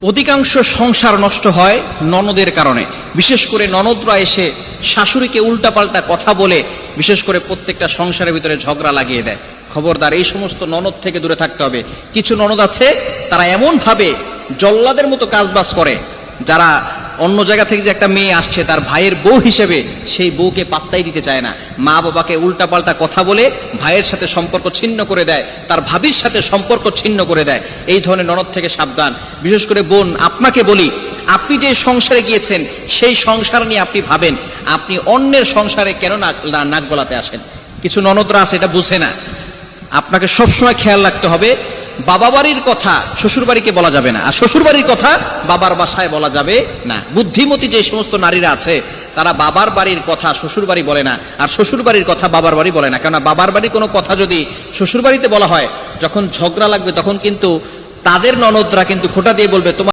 অধিকাংশ সংসার নষ্ট হয় ননদের কারণে। বিশেষ করে ননদরা এসে শাশুড়িকে উল্টাপাল্টা কথা বলে বিশেষ করে প্রত্যেকটা সংসারের ভিতরে ঝগড়া লাগিয়ে দেয়। খবরদার, এই সমস্ত ননদ থেকে দূরে থাকতে হবে। কিছু ননদ আছে তারা এমন ভাবে জল্লাদের মতো কাজবাজ করে, যারা অন্য জায়গা থেকে যে একটা মেয়ে আসছে তার ভাইয়ের বউ হিসেবে সেই বউকে পাত্তাই দিতে চায় না। মা বাবাকে উল্টাপাল্টা কথা বলে ভাইয়ের সাথে সম্পর্ক ছিন্ন করে দেয়, তার ভাবির সাথে সম্পর্ক ছিন্ন করে দেয়। এই ধরনের ননদ থেকে সাবধান। বিশেষ করে বোন, আপনাকে বলি, আপনি যে সংসারে গিয়েছেন সেই সংসার নিয়ে আপনি ভাবেন, আপনি অন্যের সংসারে কেন নাক গলাতে আসেন? কিছু ননদরা আছে এটা বুঝে না। আপনাকে সবসময় খেয়াল রাখতে হবে, বাবা বাড়ির কথা শ্বশুর বাড়িকে বলা যাবে না, আর শ্বশুর বাড়ির কথা বাবার বাসায় বলা যাবে না। বুদ্ধিমতী যে সমস্ত নারীরা আছে তারা বাবার বাড়ির কথা শ্বশুর বাড়ি বলে না, আর শ্বশুর বাড়ির কথা বাবার বাড়ি বলে না। কেননা বাবার বাড়ির কোনো কথা যদি শ্বশুর বাড়িতে বলা হয়, যখন ঝগড়া লাগবে তখন কিন্তু তাদের ননদরা কিন্তু খোঁটা দিয়ে বলবে, তোমার